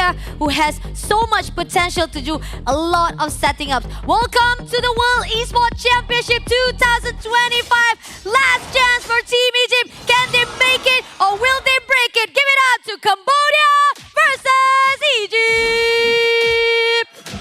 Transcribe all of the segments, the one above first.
player who has so much potential to do a lot of setting up. Welcome to the World Esports Championship 2025. Last chance for Team Egypt. Can they make it or will they break it? Give it up to Cambodia versus Egypt.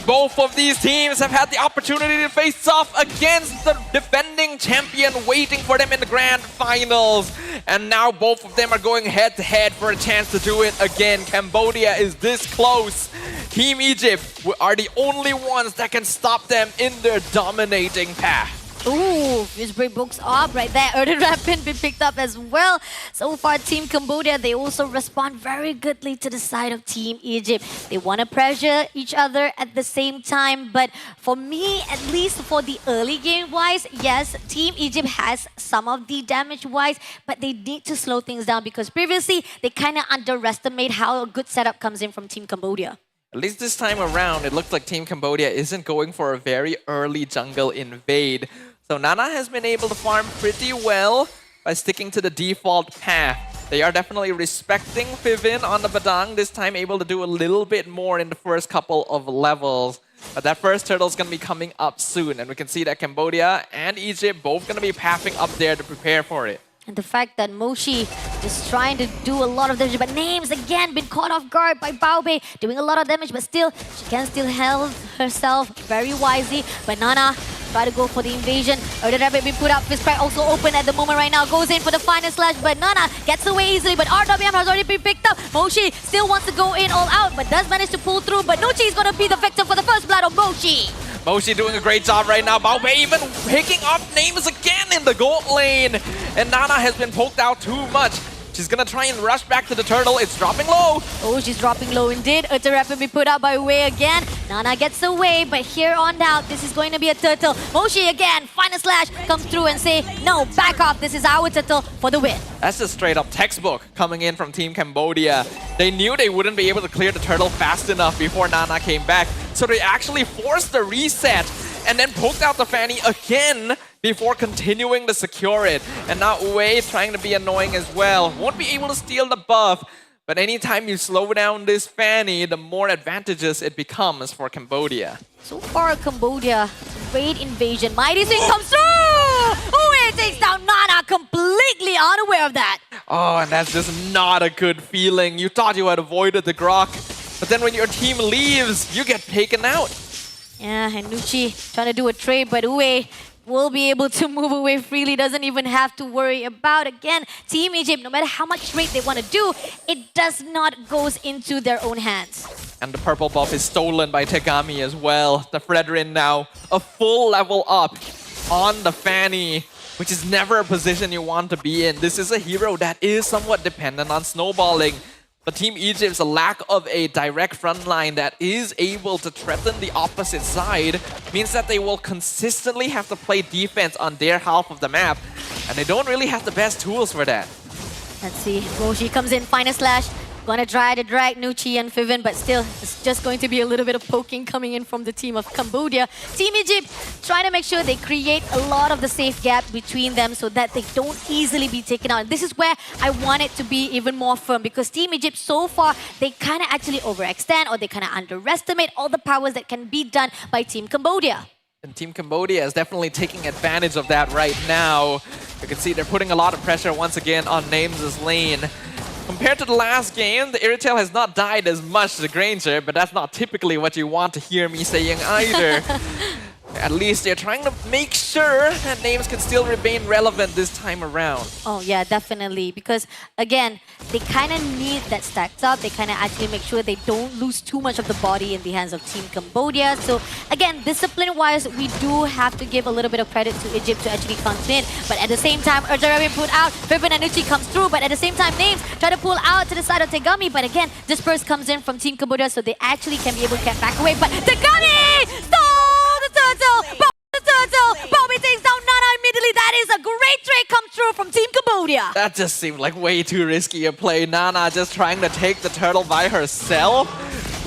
Both of these teams have had the opportunity to face off against the defending champion waiting for them in the grand finals. And now both of them are going head to head for a chance to do it again. Cambodia is this close. Team Egypt are the only ones that can stop them in their dominating path. Ooh, Fishbury books up right there. Erden Rapid been picked up as well. So far, Team Cambodia, they also respond very goodly to the side of Team Egypt. They want to pressure each other at the same time. But for me, at least for the early game-wise, yes, Team Egypt has some of the damage-wise, but they need to slow things down because previously, they kind of underestimate how a good setup comes in from Team Cambodia. At least this time around, it looks like Team Cambodia isn't going for a very early jungle invade. So Nana has been able to farm pretty well by sticking to the default path. They are definitely respecting Fivin on the Badang, this time able to do a little bit more in the first couple of levels. But that first turtle is going to be coming up soon, and we can see that Cambodia and Egypt both going to be pathing up there to prepare for it. And the fact that Moshi is trying to do a lot of damage, but Names again been caught off guard by Baobei, doing a lot of damage, but still, she can still hold herself very wisely. But Nana try to go for the invasion. Erden Rabbit been put up, Fistcrack also open at the moment right now, goes in for the final slash, but Nana gets away easily, but RWM has already been picked up. Moshi still wants to go in all out, but does manage to pull through, but Nuchi is going to be the victim for the first blood of Moshi. Moshi doing a great job right now. Baobei even picking up Names again in the gold lane. And Nana has been poked out too much. She's gonna try and rush back to the turtle. It's dropping low. Oh, she's dropping low indeed. Erden Rapid be put out by Wei again. Nana gets away, but here on out, this is going to be a turtle. Moshi again, final slash, comes through and say, no, back off. This is our turtle for the win. That's just straight up textbook coming in from Team Cambodia. They knew they wouldn't be able to clear the turtle fast enough before Nana came back. So they actually forced the reset and then poked out the Fanny again before continuing to secure it. And now Wei trying to be annoying as well. Won't be able to steal the buff, but anytime you slow down this Fanny, the more advantageous it becomes for Cambodia. So far, Cambodia, great invasion. Mighty Swing comes through! Wei takes down Nana, completely unaware of that. Oh, and that's just not a good feeling. You thought you had avoided the Grok, but then when your team leaves, you get taken out. Yeah, and Nuchi trying to do a trade, but Wei will be able to move away freely, doesn't even have to worry about. Again, Team Egypt, no matter how much trade they want to do, it does not goes into their own hands. And the purple buff is stolen by Tegami as well. The Fredrin now a full level up on the Fanny, which is never a position you want to be in. This is a hero that is somewhat dependent on snowballing. But Team Egypt's lack of a direct front line that is able to threaten the opposite side means that they will consistently have to play defense on their half of the map. And they don't really have the best tools for that. Let's see. Moshi comes in, final slash. Gonna try to drag Nuchi and Fivin, but still, it's just going to be a little bit of poking coming in from the team of Cambodia. Team Egypt trying to make sure they create a lot of the safe gap between them so that they don't easily be taken out. And this is where I want it to be even more firm, because Team Egypt so far, they kind of actually overextend or they kind of underestimate all the powers that can be done by Team Cambodia. And Team Cambodia is definitely taking advantage of that right now. You can see they're putting a lot of pressure once again on Names' lane. Compared to the last game, the Irritail has not died as much as the Granger, but that's not typically what you want to hear me saying either. At least they're trying to make sure that Names can still remain relevant this time around. Oh yeah, definitely. Because again, they kind of need that stacked up. They kind of actually make sure they don't lose too much of the body in the hands of Team Cambodia. So again, discipline-wise, we do have to give a little bit of credit to Egypt to actually continue. But at the same time, Erden put out, Fibin and Nuchi comes through. But at the same time, Names try to pull out to the side of Tegami. But again, Disperse comes in from Team Cambodia, so they actually can be able to get back away. But Tegami stole the turtle! The turtle! Baobei takes down Nana immediately. That is a great trade come through from Team Cambodia. That just seemed like way too risky a play. Nana just trying to take the turtle by herself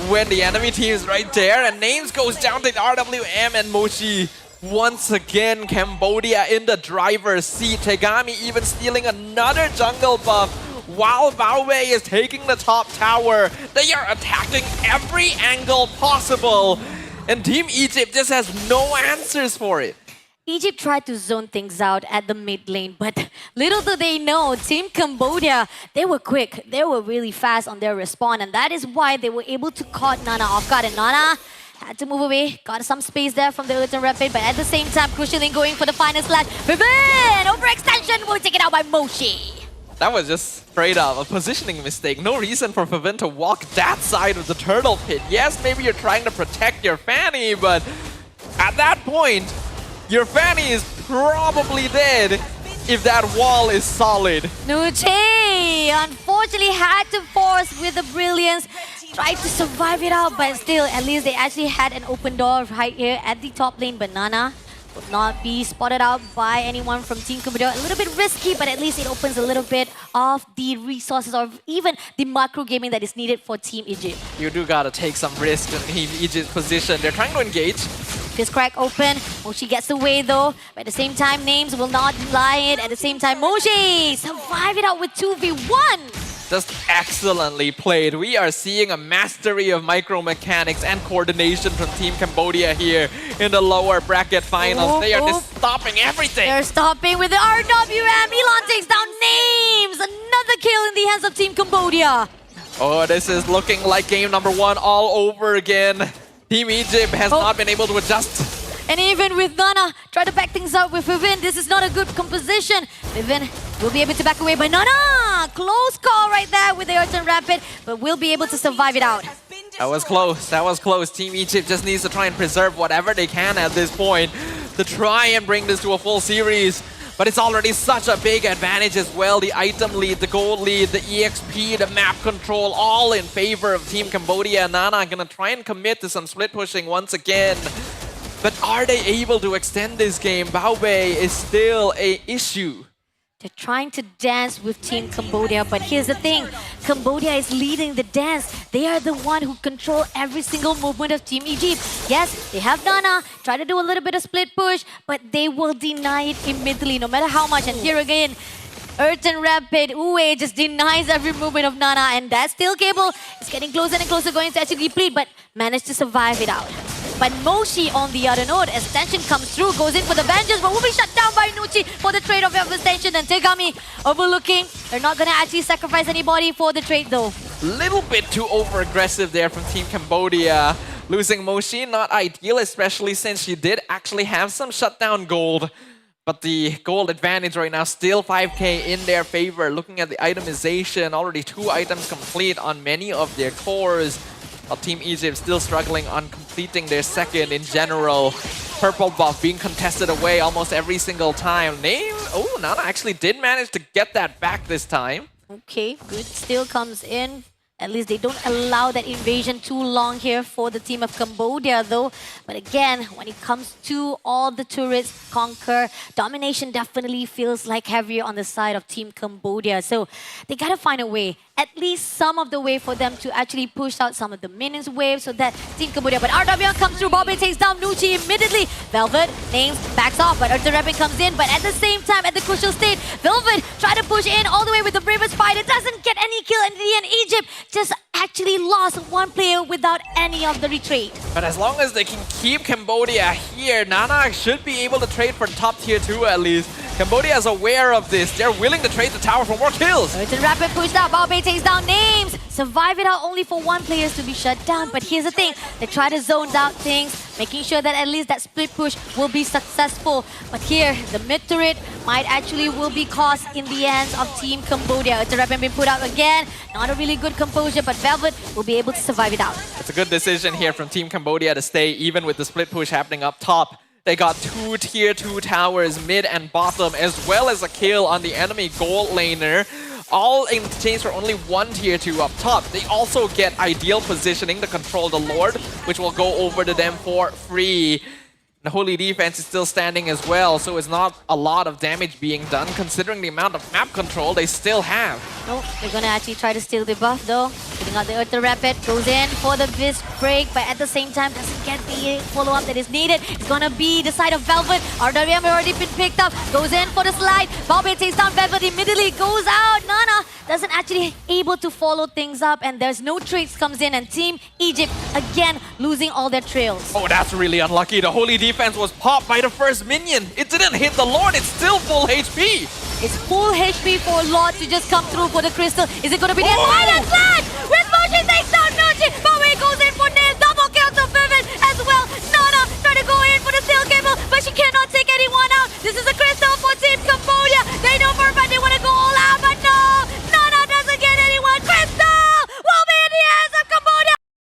when the enemy team is right there. And Names goes down to RWM and Moshi. Once again, Cambodia in the driver's seat. Tegami even stealing another jungle buff while Mlbb is taking the top tower. They are attacking every angle possible, and Team Egypt just has no answers for it. Egypt tried to zone things out at the mid lane, but little do they know, Team Cambodia, they were quick. They were really fast on their respawn, and that is why they were able to caught Nana off guard. And Nana had to move away, got some space there from the Earthen Rapid, but at the same time, Crucialing going for the final slash. Vivin! Overextension will take it out by Moshi. That was just straight up a positioning mistake. No reason for Vivin to walk that side of the turtle pit. Yes, maybe you're trying to protect your Fanny, but at that point, your Fanny is probably dead if that wall is solid. Nuche, unfortunately, had to force with the brilliance. Tried to survive it out, but still, at least they actually had an open door right here at the top lane. Banana would not be spotted out by anyone from Team Cambodia. A little bit risky, but at least it opens a little bit of the resources or even the macro gaming that is needed for Team Egypt. You do gotta take some risk in Team Egypt's position. They're trying to engage. Fist crack open. Moshi gets away though. But at the same time, names will not lie it. At the same time, Moshi survive it out with 2v1. Just excellently played. We are seeing a mastery of micro mechanics and coordination from Team Cambodia here in the lower bracket finals. They are just stopping everything. They're stopping with the RWM. Elon takes down names. Another kill in the hands of Team Cambodia. Oh, this is looking like game number 1 all over again. Team Egypt has not been able to adjust. And even with Nana, try to back things up with Vivin. This is not a good composition. Vivin will be able to back away by Nana. Close call right there with the Earthen Rapid, but will be able to survive it out. That was close. That was close. Team Egypt just needs to try and preserve whatever they can at this point to try and bring this to a full series. But it's already such a big advantage as well. The item lead, the gold lead, the EXP, the map control, all in favor of Team Cambodia. Nana gonna try and commit to some split pushing once again. But are they able to extend this game? Mlbb is still an issue. They're trying to dance with Team Cambodia, but here's the thing. Cambodia is leading the dance. They are the one who control every single movement of Team Egypt. Yes, they have Nana, try to do a little bit of split push, but they will deny it immediately, no matter how much. And here again, Earthen Rapid, Uwe just denies every movement of Nana, and that steel cable is getting closer and closer, going to actually deplete, but managed to survive it out. But Moshi on the other note, extension comes through, goes in for the vengeance, but will be shut down by Nuchi for the trade of extension. And Tegami overlooking. They're not gonna actually sacrifice anybody for the trade though. Little bit too over-aggressive there from Team Cambodia. Losing Moshi, not ideal, especially since she did actually have some shutdown gold. But the gold advantage right now, still 5k in their favor. Looking at the itemization, already 2 items complete on many of their cores. While Team Egypt still struggling on completing their second in general. Purple buff being contested away almost every single time. Nana actually did manage to get that back this time. Okay, good. Still comes in. At least they don't allow that invasion too long here for the team of Cambodia though. But again, when it comes to all the turrets conquer, domination definitely feels like heavier on the side of Team Cambodia. So they gotta find a way, at least some of the way for them to actually push out some of the minions wave so that Team Cambodia. But RWM comes through, Bobby takes down Nuchi immediately. Velvet, names, backs off, but Earthen Rapid comes in. But at the same time, at the crucial state, Velvet try to push in all the way with the bravest fight. It doesn't get any kill, and in the end, Egypt just actually lost one player without any of the retreat. But as long as they can keep Cambodia here, Nana should be able to trade for top tier 2 at least. Cambodia is aware of this. They're willing to trade the tower for more kills. Earthen Rapid pushed out, Baobei takes down names. Survive it out only for one player to be shut down. But here's the thing, they try to zone out things, making sure that at least that split push will be successful. But here, the mid turret might actually will be caught in the hands of Team Cambodia. Earthen Rapid been put out again. Not a really good composure, but Velvet will be able to survive it out. It's a good decision here from Team Cambodia to stay even with the split push happening up top. They got 2 tier 2 towers, mid and bottom, as well as a kill on the enemy gold laner. All in exchange for only 1 tier 2 up top. They also get ideal positioning to control the Lord, which will go over to them for free. The Holy Defense is still standing as well, so it's not a lot of damage being done considering the amount of map control they still have. No, they're gonna actually try to steal the buff though. Putting out the Earth Rapid, goes in for the Wisp break, but at the same time doesn't get the follow-up that is needed. It's gonna be the side of Velvet. RWM already been picked up, goes in for the slide. Bombay takes down Velvet immediately, goes out. Nana doesn't actually able to follow things up, and there's no trades comes in, and Team Egypt again losing all their trails. Oh, that's really unlucky. The Holy Defense was popped by the first minion. It didn't hit the Lord, it's still full HP. It's full HP for Lord to just come through for the crystal. Is it gonna be the final flash? With